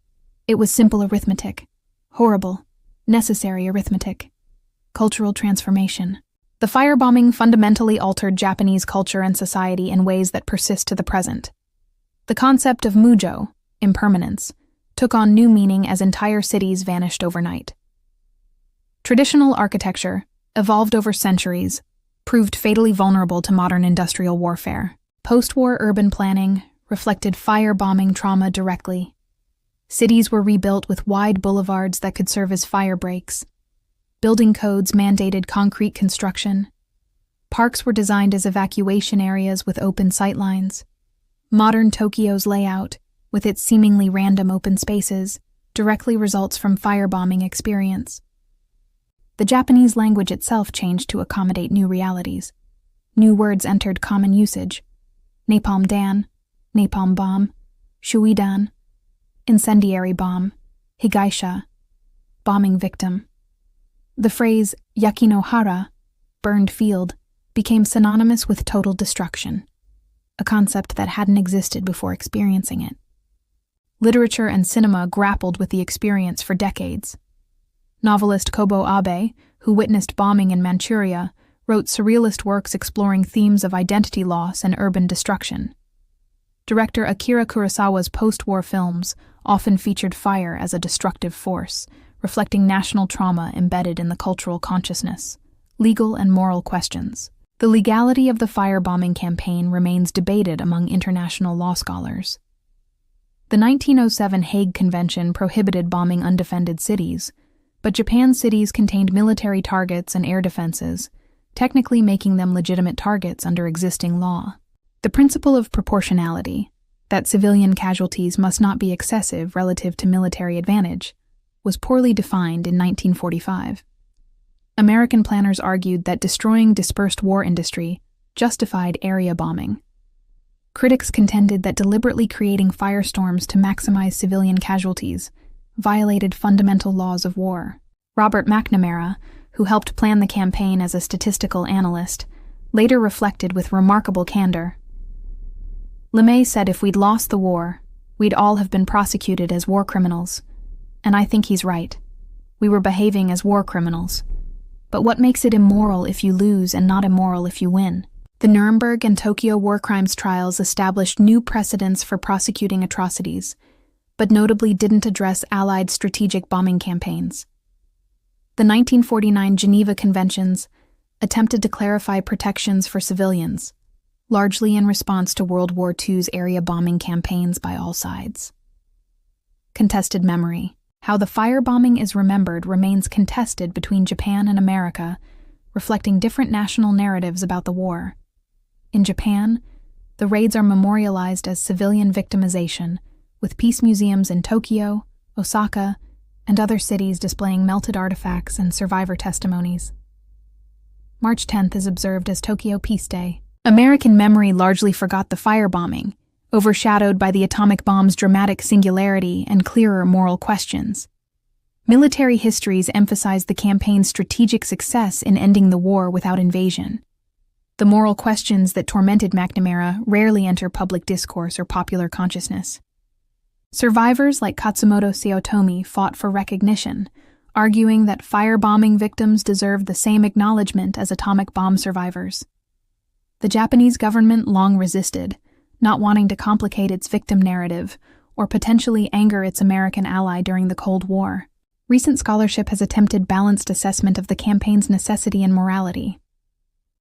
It was simple arithmetic. Horrible, necessary arithmetic. Cultural transformation. The firebombing fundamentally altered Japanese culture and society in ways that persist to the present. The concept of mujo, impermanence, took on new meaning as entire cities vanished overnight. Traditional architecture, evolved over centuries, proved fatally vulnerable to modern industrial warfare. Post-war urban planning reflected firebombing trauma directly. Cities were rebuilt with wide boulevards that could serve as fire breaks. Building codes mandated concrete construction. Parks were designed as evacuation areas with open sightlines. Modern Tokyo's layout, with its seemingly random open spaces, directly results from firebombing experience. The Japanese language itself changed to accommodate new realities. New words entered common usage. Napalm dan, napalm bomb, shuidan, incendiary bomb, higaisha, bombing victim. The phrase yakinohara, burned field, became synonymous with total destruction, a concept that hadn't existed before experiencing it. Literature and cinema grappled with the experience for decades. Novelist Kobo Abe, who witnessed bombing in Manchuria, wrote surrealist works exploring themes of identity loss and urban destruction. Director Akira Kurosawa's post-war films often featured fire as a destructive force, reflecting national trauma embedded in the cultural consciousness. Legal and moral questions. The legality of the firebombing campaign remains debated among international law scholars. The 1907 Hague Convention prohibited bombing undefended cities, but Japan's cities contained military targets and air defenses, technically making them legitimate targets under existing law. The principle of proportionality, that civilian casualties must not be excessive relative to military advantage, was poorly defined in 1945. American planners argued that destroying dispersed war industry justified area bombing. Critics contended that deliberately creating firestorms to maximize civilian casualties violated fundamental laws of war. Robert McNamara, who helped plan the campaign as a statistical analyst, later reflected with remarkable candor. LeMay said if we'd lost the war, we'd all have been prosecuted as war criminals. And I think he's right. We were behaving as war criminals. But what makes it immoral if you lose and not immoral if you win? The Nuremberg and Tokyo war crimes trials established new precedents for prosecuting atrocities, but notably didn't address Allied strategic bombing campaigns. The 1949 Geneva Conventions attempted to clarify protections for civilians, largely in response to World War II's area bombing campaigns by all sides. Contested memory. How the firebombing is remembered remains contested between Japan and America, reflecting different national narratives about the war. In Japan, the raids are memorialized as civilian victimization, with peace museums in Tokyo, Osaka, and other cities displaying melted artifacts and survivor testimonies. March 10th is observed as Tokyo Peace Day. American memory largely forgot the firebombing, overshadowed by the atomic bomb's dramatic singularity and clearer moral questions. Military histories emphasize the campaign's strategic success in ending the war without invasion. The moral questions that tormented McNamara rarely enter public discourse or popular consciousness. Survivors like Katsumoto Seotomi fought for recognition, arguing that firebombing victims deserved the same acknowledgement as atomic bomb survivors. The Japanese government long resisted, not wanting to complicate its victim narrative or potentially anger its American ally during the Cold War. Recent scholarship has attempted balanced assessment of the campaign's necessity and morality.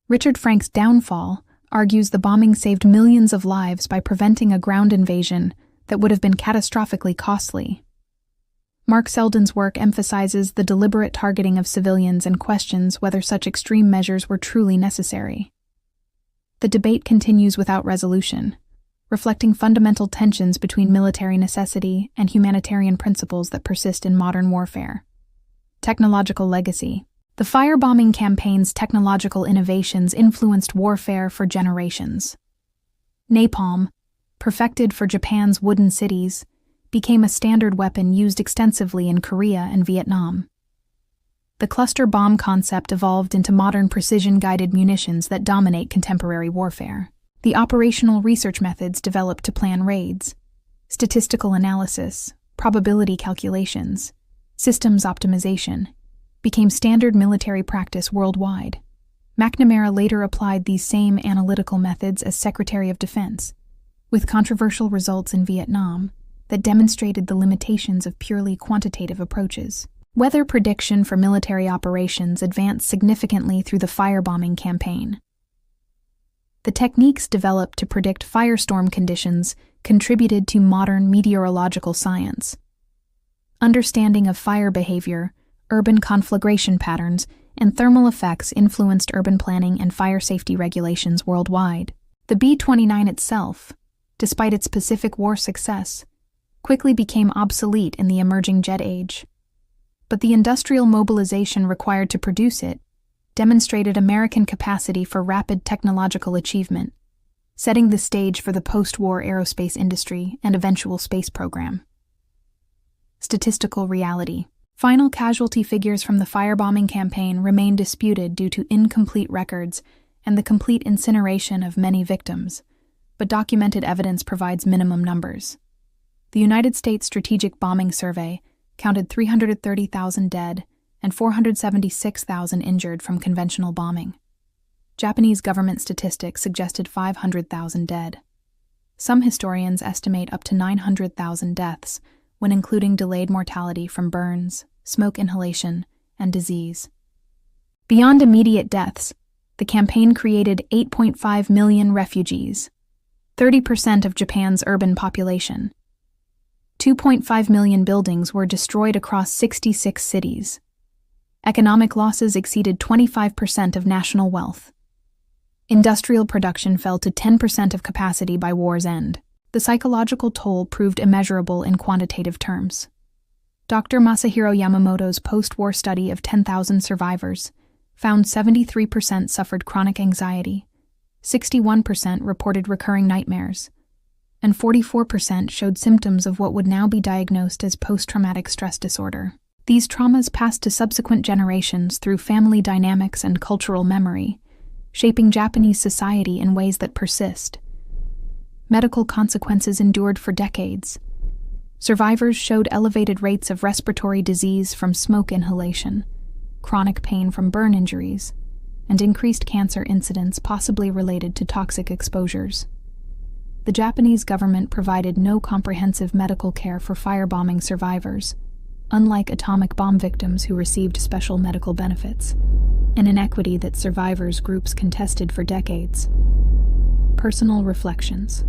Richard Frank's Downfall argues the bombing saved millions of lives by preventing a ground invasion that would have been catastrophically costly. Mark Selden's work emphasizes the deliberate targeting of civilians and questions whether such extreme measures were truly necessary. The debate continues without resolution, reflecting fundamental tensions between military necessity and humanitarian principles that persist in modern warfare. Technological legacy. The firebombing campaign's technological innovations influenced warfare for generations. Napalm, perfected for Japan's wooden cities, became a standard weapon used extensively in Korea and Vietnam. The cluster bomb concept evolved into modern precision-guided munitions that dominate contemporary warfare. The operational research methods developed to plan raids, statistical analysis, probability calculations, systems optimization, became standard military practice worldwide. McNamara later applied these same analytical methods as Secretary of Defense, with controversial results in Vietnam that demonstrated the limitations of purely quantitative approaches. Weather prediction for military operations advanced significantly through the firebombing campaign. The techniques developed to predict firestorm conditions contributed to modern meteorological science. Understanding of fire behavior, urban conflagration patterns, and thermal effects influenced urban planning and fire safety regulations worldwide. The B-29 itself, despite its Pacific War success, quickly became obsolete in the emerging jet age. But the industrial mobilization required to produce it demonstrated American capacity for rapid technological achievement, setting the stage for the post-war aerospace industry and eventual space program. Statistical reality. Final casualty figures from the firebombing campaign remain disputed due to incomplete records and the complete incineration of many victims, but documented evidence provides minimum numbers. The United States Strategic Bombing Survey counted 330,000 dead and 476,000 injured from conventional bombing. Japanese government statistics suggested 500,000 dead. Some historians estimate up to 900,000 deaths when including delayed mortality from burns, smoke inhalation, and disease. Beyond immediate deaths, the campaign created 8.5 million refugees, 30% of Japan's urban population. 2.5 million buildings were destroyed across 66 cities. Economic losses exceeded 25% of national wealth. Industrial production fell to 10% of capacity by war's end. The psychological toll proved immeasurable in quantitative terms. Dr. Masahiro Yamamoto's post-war study of 10,000 survivors found 73% suffered chronic anxiety, 61% reported recurring nightmares, and 44% showed symptoms of what would now be diagnosed as post-traumatic stress disorder. These traumas passed to subsequent generations through family dynamics and cultural memory, shaping Japanese society in ways that persist. Medical consequences endured for decades. Survivors showed elevated rates of respiratory disease from smoke inhalation, chronic pain from burn injuries, and increased cancer incidence possibly related to toxic exposures. The Japanese government provided no comprehensive medical care for firebombing survivors, unlike atomic bomb victims who received special medical benefits, an inequity that survivors' groups contested for decades. Personal reflections.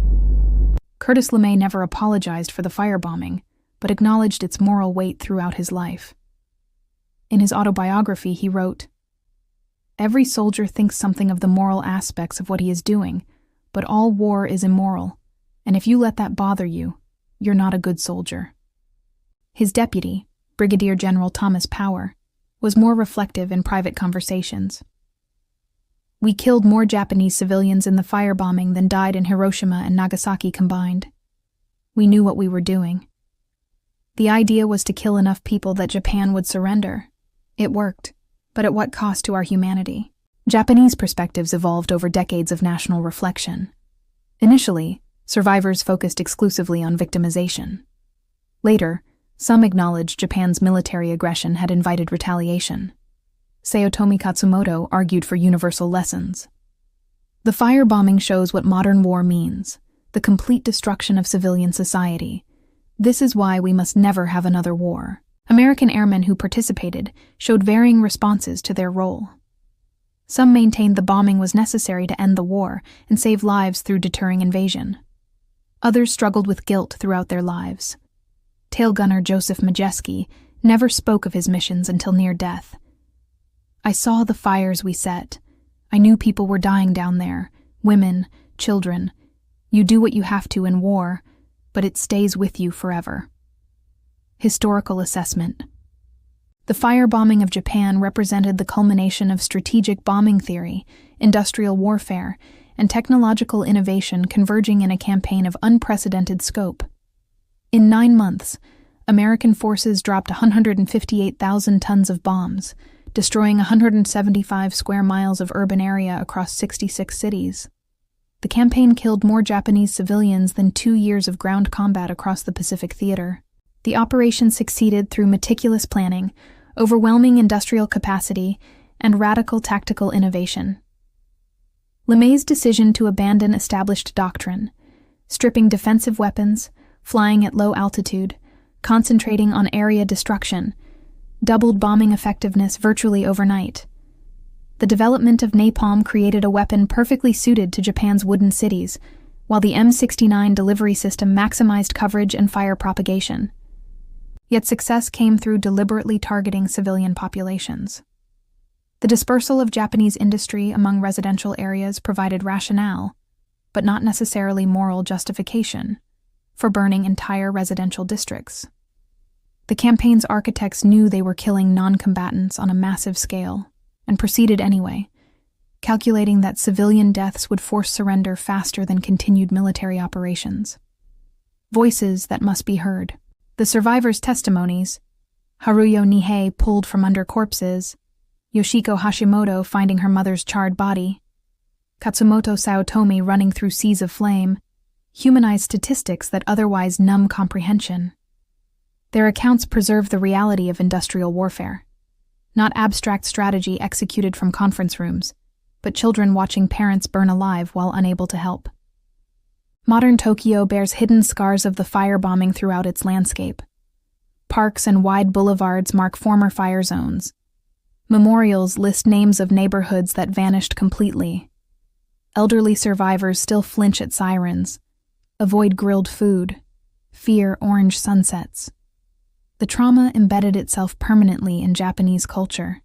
Curtis LeMay never apologized for the firebombing, but acknowledged its moral weight throughout his life. In his autobiography, he wrote, "Every soldier thinks something of the moral aspects of what he is doing, but all war is immoral, and if you let that bother you, you're not a good soldier." His deputy, Brigadier General Thomas Power, was more reflective in private conversations. "We killed more Japanese civilians in the firebombing than died in Hiroshima and Nagasaki combined. We knew what we were doing. The idea was to kill enough people that Japan would surrender. It worked, but at what cost to our humanity?" Japanese perspectives evolved over decades of national reflection. Initially, survivors focused exclusively on victimization. Later, some acknowledged Japan's military aggression had invited retaliation. Sayotomi Katsumoto argued for universal lessons. The firebombing shows what modern war means, the complete destruction of civilian society. This is why we must never have another war. American airmen who participated showed varying responses to their role. Some maintained the bombing was necessary to end the war and save lives through deterring invasion. Others struggled with guilt throughout their lives. Tail gunner Joseph Majeski never spoke of his missions until near death. "I saw the fires we set. I knew people were dying down there, women, children. You do what you have to in war, but it stays with you forever." Historical assessment. The firebombing of Japan represented the culmination of strategic bombing theory, industrial warfare, and technological innovation converging in a campaign of unprecedented scope. In 9 months, American forces dropped 158,000 tons of bombs, destroying 175 square miles of urban area across 66 cities. The campaign killed more Japanese civilians than 2 years of ground combat across the Pacific Theater. The operation succeeded through meticulous planning, overwhelming industrial capacity, and radical tactical innovation. LeMay's decision to abandon established doctrine, stripping defensive weapons, flying at low altitude, concentrating on area destruction, doubled bombing effectiveness virtually overnight. The development of napalm created a weapon perfectly suited to Japan's wooden cities, while the M69 delivery system maximized coverage and fire propagation. Yet success came through deliberately targeting civilian populations. The dispersal of Japanese industry among residential areas provided rationale, but not necessarily moral justification, for burning entire residential districts. The campaign's architects knew they were killing non-combatants on a massive scale, and proceeded anyway, calculating that civilian deaths would force surrender faster than continued military operations. Voices that must be heard. The survivors' testimonies, Haruyo Nihei pulled from under corpses, Yoshiko Hashimoto finding her mother's charred body, Katsumoto Saotomi running through seas of flame, humanized statistics that otherwise numb comprehension. Their accounts preserve the reality of industrial warfare. Not abstract strategy executed from conference rooms, but children watching parents burn alive while unable to help. Modern Tokyo bears hidden scars of the firebombing throughout its landscape. Parks and wide boulevards mark former fire zones. Memorials list names of neighborhoods that vanished completely. Elderly survivors still flinch at sirens, avoid grilled food, fear orange sunsets. The trauma embedded itself permanently in Japanese culture,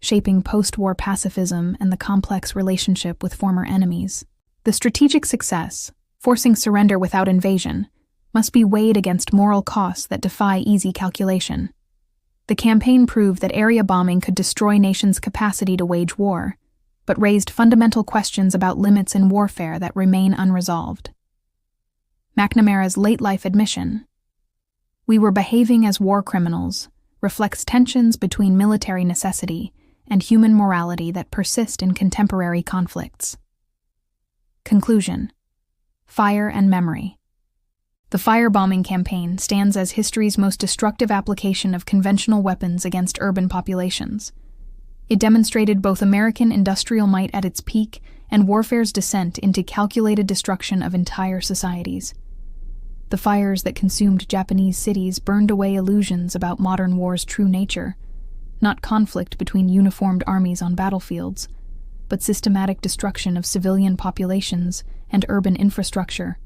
shaping post-war pacifism and the complex relationship with former enemies. The strategic success, forcing surrender without invasion, must be weighed against moral costs that defy easy calculation. The campaign proved that area bombing could destroy nations' capacity to wage war, but raised fundamental questions about limits in warfare that remain unresolved. McNamara's late-life admission, "We were behaving as war criminals," reflects tensions between military necessity and human morality that persist in contemporary conflicts. Conclusion: Fire and memory. The firebombing campaign stands as history's most destructive application of conventional weapons against urban populations. It demonstrated both American industrial might at its peak and warfare's descent into calculated destruction of entire societies. The fires that consumed Japanese cities burned away illusions about modern war's true nature, not conflict between uniformed armies on battlefields, but systematic destruction of civilian populations and urban infrastructure.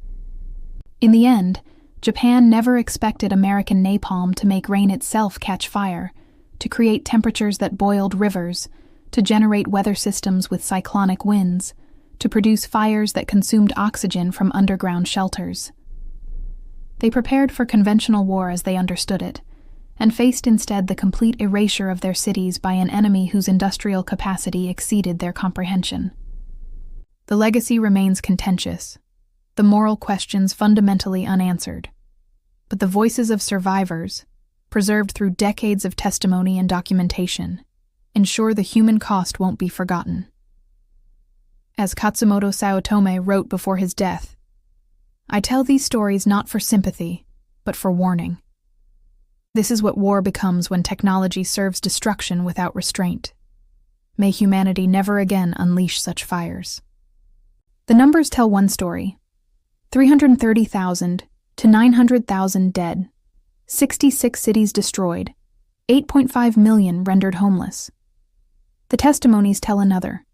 In the end, Japan never expected American napalm to make rain itself catch fire, to create temperatures that boiled rivers, to generate weather systems with cyclonic winds, to produce fires that consumed oxygen from underground shelters. They prepared for conventional war as they understood it, and faced instead the complete erasure of their cities by an enemy whose industrial capacity exceeded their comprehension. The legacy remains contentious, the moral questions fundamentally unanswered, but the voices of survivors, preserved through decades of testimony and documentation, ensure the human cost won't be forgotten. As Katsumoto Saotome wrote before his death, "I tell these stories not for sympathy, but for warning. This is what war becomes when technology serves destruction without restraint. May humanity never again unleash such fires." The numbers tell one story: 330,000 to 900,000 dead, 66 cities destroyed, 8.5 million rendered homeless. The testimonies tell another: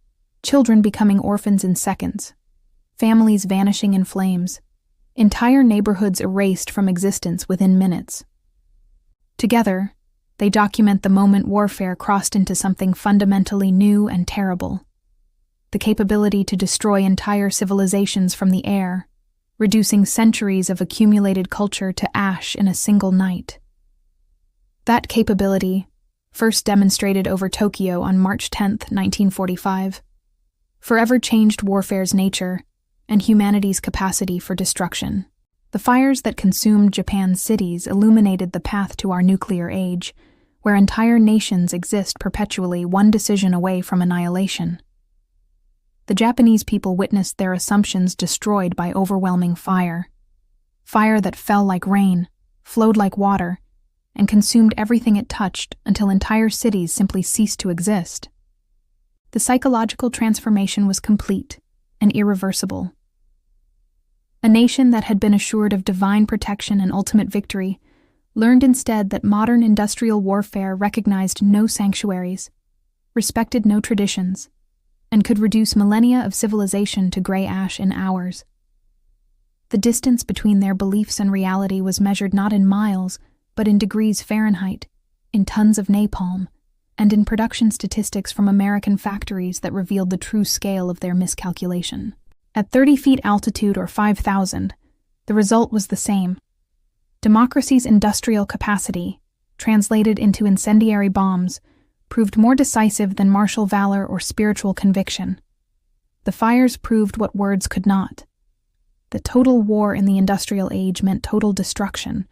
children becoming orphans in seconds, families vanishing in flames, entire neighborhoods erased from existence within minutes. Together, they document the moment warfare crossed into something fundamentally new and terrible: the capability to destroy entire civilizations from the air, reducing centuries of accumulated culture to ash in a single night. That capability, first demonstrated over Tokyo on March 10, 1945, forever changed warfare's nature and humanity's capacity for destruction. The fires that consumed Japan's cities illuminated the path to our nuclear age, where entire nations exist perpetually one decision away from annihilation. the Japanese people witnessed their assumptions destroyed by overwhelming fire. Fire that fell like rain, flowed like water, and consumed everything it touched until entire cities simply ceased to exist. The psychological transformation was complete and irreversible. A nation that had been assured of divine protection and ultimate victory learned instead that modern industrial warfare recognized no sanctuaries, respected no traditions, and could reduce millennia of civilization to gray ash in hours. The distance between their beliefs and reality was measured not in miles, but in degrees Fahrenheit, in tons of napalm, and in production statistics from American factories that revealed the true scale of their miscalculation. At 30 feet altitude or 5,000, the result was the same. Democracy's industrial capacity, translated into incendiary bombs, proved more decisive than martial valor or spiritual conviction. The fires proved what words could not. That total war in the industrial age meant total destruction,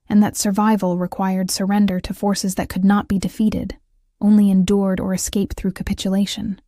and that survival required surrender to forces that could not be defeated, only endured or escaped through capitulation.